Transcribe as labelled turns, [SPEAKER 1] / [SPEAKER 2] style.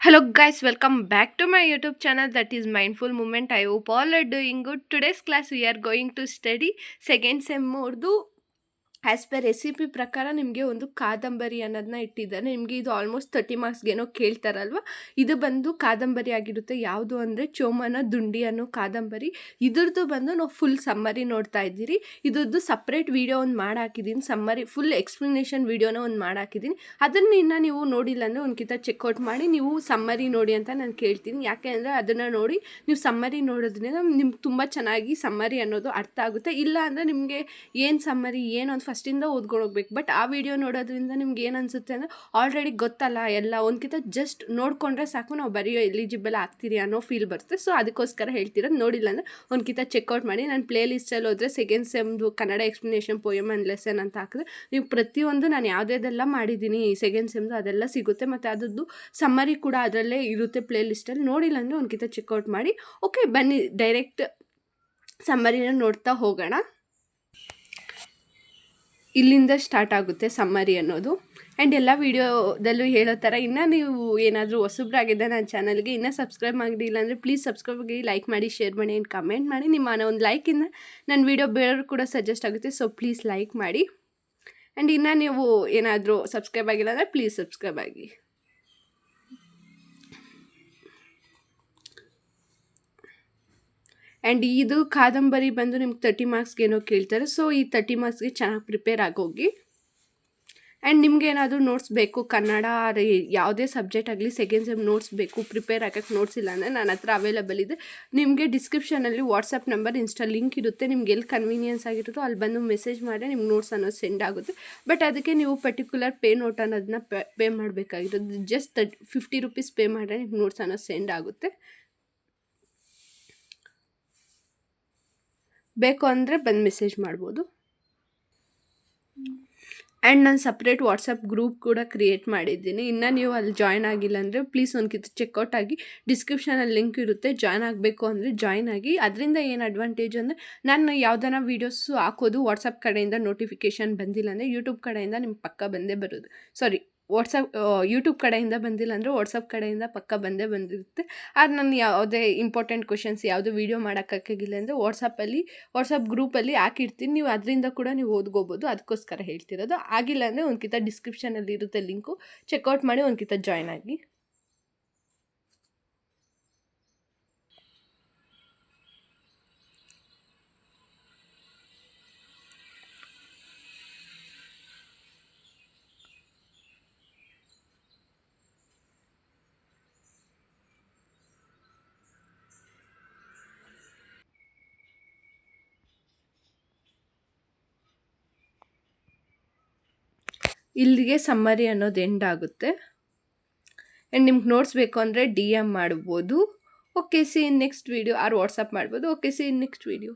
[SPEAKER 1] Hello guys, welcome back to my YouTube channel, that is Mindful Moment. I hope all are doing good. Today's class we are going to study second sem urdu. As per recipe ಪ್ರಕಾರ ನಿಮಗೆ ಒಂದು ಕಾದಂಬರಿ ಅನ್ನೋದನ್ನ ಇಟ್ಟಿದ್ದಾನೆ. ನಿಮಗೆ ಇದು almost 30 ಮಾರ್ಕ್ಸ್ಗೇನೋ ಕೇಳ್ತಾರಲ್ವ. ಇದು ಬಂದು ಕಾದಂಬರಿ ಆಗಿರುತ್ತೆ. ಯಾವುದು ಅಂದರೆ ಚೋಮನ ದುಂಡಿ ಅನ್ನೋ ಕಾದಂಬರಿ. ಇದ್ರದ್ದು ಬಂದು ನಾವು ಫುಲ್ ಸಮ್ಮರಿ ನೋಡ್ತಾ ಇದ್ದೀರಿ. ಇದ್ರದ್ದು ಸಪ್ರೇಟ್ ವೀಡಿಯೋ ಒಂದು ಮಾಡಾಕಿದ್ದೀನಿ. ಸಮ್ಮರಿ ಫುಲ್ ಎಕ್ಸ್ಪ್ಲನೇಷನ್ ವೀಡಿಯೋನ ಒಂದು ಮಾಡಾಕಿದ್ದೀನಿ. ಅದನ್ನು ಇನ್ನು ನೀವು ನೋಡಿಲ್ಲ ಅಂದರೆ ಒಂದ್ಕಿತ ಚೆಕ್ಔಟ್ ಮಾಡಿ ನೀವು ಸಮ್ಮರಿ ನೋಡಿ ಅಂತ ನಾನು ಕೇಳ್ತೀನಿ. ಯಾಕೆ ಅಂದರೆ ಅದನ್ನು ನೋಡಿ ನೀವು ಸಮ್ಮರಿ ನೋಡೋದ್ರಿಂದ ನಿಮ್ಗೆ ತುಂಬ ಚೆನ್ನಾಗಿ ಸಮ್ಮರಿ ಅನ್ನೋದು ಅರ್ಥ ಆಗುತ್ತೆ. ಇಲ್ಲ ಅಂದರೆ ನಿಮಗೆ ಏನು ಸಮ್ಮರಿ ಏನು ಅಂತ ಫಸ್ಟಿಂದ ಓದ್ಕೊಂಡು ಹೋಗ್ಬೇಕು. ಬಟ್ ಆ ವಿಡಿಯೋ ನೋಡೋದ್ರಿಂದ ನಿಮ್ಗೆ ಏನು ಅನಿಸುತ್ತೆ ಅಂದರೆ ಆಲ್ರೆಡಿ ಗೊತ್ತಲ್ಲ ಎಲ್ಲ, ಒಂದ್ಕಿಂತ ಜಸ್ಟ್ ನೋಡಿಕೊಂಡ್ರೆ ಸಾಕು ನಾವು ಬರೆಯೋ ಎಲಿಜಿಬಲ್ ಆಗ್ತೀರಿ ಅನ್ನೋ ಫೀಲ್ ಬರುತ್ತೆ. ಸೊ ಅದಕ್ಕೋಸ್ಕರ ಹೇಳ್ತಿರೋದು. ನೋಡಿಲ್ಲ ಅಂದರೆ ಒಂದ್ಕಿಂತ ಚೆಕ್ಔಟ್ ಮಾಡಿ. ನಾನು ಪ್ಲೇ ಲಿಸ್ಟಲ್ಲಿ ಹೋದರೆ ಸೆಕೆಂಡ್ ಸೆಮ್ದು Kannada explanation poem and lesson ಅಂತ ಹಾಕಿದ್ರೆ ನೀವು ಪ್ರತಿಯೊಂದು ನಾನು ಯಾವುದೆಲ್ಲ ಮಾಡಿದ್ದೀನಿ ಸೆಕೆಂಡ್ ಸೆಮ್ದು ಅದೆಲ್ಲ ಸಿಗುತ್ತೆ. ಮತ್ತು ಅದರದ್ದು ಸಮ್ಮರಿ ಕೂಡ ಅದರಲ್ಲೇ ಇರುತ್ತೆ ಪ್ಲೇ ಲಿಸ್ಟಲ್ಲಿ. ನೋಡಿಲ್ಲ ಅಂದರೆ ಒಂದ್ಕಿಂತ ಚೆಕ್ಔಟ್ ಮಾಡಿ. ಓಕೆ, ಬನ್ನಿ ಡೈರೆಕ್ಟ್ ಸಮ್ಮರಿನ ನೋಡ್ತಾ ಹೋಗೋಣ. ಇಲ್ಲಿಂದ ಸ್ಟಾರ್ಟ್ ಆಗುತ್ತೆ ಸಮ್ಮರಿ ಅನ್ನೋದು. ಆ್ಯಂಡ್ ಎಲ್ಲ ವೀಡಿಯೋದಲ್ಲೂ ಹೇಳೋ ಥರ ಇನ್ನೂ ನೀವು ಏನಾದರೂ ಹೊಸಬ್ರಾಗಿದೆ ನನ್ನ ಚಾನಲ್ಗೆ ಇನ್ನೂ ಸಬ್ಸ್ಕ್ರೈಬ್ ಮಾಡಿಲ್ಲ ಅಂದರೆ ಪ್ಲೀಸ್ ಸಬ್ಸ್ಕ್ರೈಬ್ ಆಗಿ, ಲೈಕ್ ಮಾಡಿ, ಶೇರ್ ಮಾಡಿ ಆ್ಯಂಡ್ ಕಮೆಂಟ್ ಮಾಡಿ. ನಿಮ್ಮ ಒಂದು ಲೈಕಿಂದ ನನ್ನ ವೀಡಿಯೋ ಬೇರೆಯವ್ರು ಕೂಡ ಸಜೆಸ್ಟ್ ಆಗುತ್ತೆ. ಸೊ ಪ್ಲೀಸ್ ಲೈಕ್ ಮಾಡಿ. ಆ್ಯಂಡ್ ಇನ್ನೂ ನೀವು ಏನಾದರೂ ಸಬ್ಸ್ಕ್ರೈಬ್ ಆಗಿಲ್ಲ ಅಂದರೆ ಪ್ಲೀಸ್ ಸಬ್ಸ್ಕ್ರೈಬ್ ಆಗಿ. ಆ್ಯಂಡ್ ಇದು ಕಾದಂಬರಿ ಬಂದು ನಿಮ್ಗೆ 30 ಮಾರ್ಕ್ಸ್ಗೇನೋ ಕೇಳ್ತಾರೆ. ಸೊ ಈ 30 ಮಾರ್ಕ್ಸ್ಗೆ ಚೆನ್ನಾಗಿ ಪ್ರಿಪೇರ್ ಆಗೋಗಿ. ಆ್ಯಂಡ್ ನಿಮ್ಗೆ ಏನಾದರೂ ನೋಟ್ಸ್ ಬೇಕು, ಕನ್ನಡ ಯಾವುದೇ ಸಬ್ಜೆಕ್ಟ್ ಆಗಲಿ ಸೆಕೆಂಡ್ ಸೆಮ್ ನೋಟ್ಸ್ ಬೇಕು, ಪ್ರಿಪೇರ್ ಆಗೋಕ್ಕೆ ನೋಟ್ಸ್ ಇಲ್ಲ ಅಂದರೆ ನನ್ನ ಹತ್ರ ಅವೈಲೇಬಲ್ ಇದೆ. ನಿಮಗೆ ಡಿಸ್ಕ್ರಿಪ್ಷನಲ್ಲಿ ವಾಟ್ಸಪ್ ನಂಬರ್, ಇನ್ಸ್ಟಾ ಲಿಂಕ್ ಇರುತ್ತೆ. ನಿಮ್ಗೆ ಎಲ್ಲಿ ಕನ್ವೀನಿಯನ್ಸ್ ಆಗಿರುತ್ತೋ ಅಲ್ಲಿ ಬಂದು ಮೆಸೇಜ್ ಮಾಡಿ ನಿಮ್ಗೆ ನೋಟ್ಸ್ ಅನ್ನೋದು ಸೆಂಡ್ ಆಗುತ್ತೆ. ಬಟ್ ಅದಕ್ಕೆ ನೀವು ಪರ್ಟಿಕ್ಯುಲರ್ ಪೇ ನೋಟ್ ಅನ್ನೋದನ್ನ ಪೇ ಮಾಡಬೇಕಾಗಿರೋದು. ಜಸ್ಟ್ 50 ರೂಪೀಸ್ ಪೇ ಮಾಡಿದ್ರೆ ನಿಮ್ಗೆ ನೋಟ್ಸ್ ಅನ್ನೋದು ಸೆಂಡ್ ಆಗುತ್ತೆ. ಬೇಕು ಅಂದರೆ ಬಂದು ಮೆಸೇಜ್ ಮಾಡ್ಬೋದು. ಆ್ಯಂಡ್ ನಾನು ಸಪ್ರೇಟ್ ವಾಟ್ಸಪ್ ಗ್ರೂಪ್ ಕೂಡ ಕ್ರಿಯೇಟ್ ಮಾಡಿದ್ದೀನಿ. ಇನ್ನು ನೀವು ಅಲ್ಲಿ ಜಾಯ್ನ್ ಆಗಿಲ್ಲ ಅಂದರೆ ಪ್ಲೀಸ್ ಒಂದ್ಕಿಂತ ಚೆಕ್ಔಟ್ ಆಗಿ. ಡಿಸ್ಕ್ರಿಪ್ಷನಲ್ಲಿ ಲಿಂಕ್ ಇರುತ್ತೆ. ಜಾಯ್ನ್ ಆಗಬೇಕು ಅಂದರೆ ಜಾಯ್ನ್ ಆಗಿ. ಅದರಿಂದ ಏನು ಅಡ್ವಾಂಟೇಜ್ ಅಂದರೆ ನಾನು ಯಾವ್ದಾನ ವೀಡಿಯೋಸು ಹಾಕೋದು ವಾಟ್ಸಪ್ ಕಡೆಯಿಂದ ನೋಟಿಫಿಕೇಷನ್ ಬಂದಿಲ್ಲ ಅಂದರೆ ಯೂಟ್ಯೂಬ್ ಕಡೆಯಿಂದ ನಿಮ್ಗೆ ಪಕ್ಕ ಬಂದೇ ಬರೋದು. ಯೂಟ್ಯೂಬ್ ಕಡೆಯಿಂದ ಬಂದಿಲ್ಲ ಅಂದರೆ ವಾಟ್ಸಪ್ ಕಡೆಯಿಂದ ಪಕ್ಕ ಬಂದೇ ಬಂದಿರುತ್ತೆ. ಆದ್ರೆ ನಾನು ಯಾವುದೇ ಇಂಪಾರ್ಟೆಂಟ್ ಕ್ವಶನ್ಸ್ ಯಾವುದು ವೀಡಿಯೋ ಮಾಡೋಕ್ಕಾಗಿಲ್ಲ ಅಂದರೆ ವಾಟ್ಸಪ್ ಗ್ರೂಪಲ್ಲಿ ಹಾಕಿರ್ತೀನಿ. ನೀವು ಅದರಿಂದ ಕೂಡ ನೀವು ಓದ್ಕೋಬೋದು. ಅದಕ್ಕೋಸ್ಕರ ಹೇಳ್ತಿರೋದು. ಆಗಿಲ್ಲ ಅಂದರೆ ಒಂದ್ಕಿಂತ ಡಿಸ್ಕ್ರಿಪ್ಷನಲ್ಲಿ ಇರುತ್ತೆ ಲಿಂಕು, ಚೆಕ್ಔಟ್ ಮಾಡಿ ಒಂದ್ಕಿಂತ ಜಾಯ್ನ್ ಆಗಿ. ಇಲ್ಲಿಗೆ ಸಮ್ಮರಿ ಅನ್ನೋದು ಎಂಡ್ ಆಗುತ್ತೆ. ಆ್ಯಂಡ್ ನಿಮ್ಗೆ ನೋಟ್ಸ್ ಬೇಕು ಅಂದರೆ DM ಮಾಡ್ಬೋದು. Okay, see in next video. Or WhatsApp ಮಾಡ್ಬೋದು. Okay, see in next video.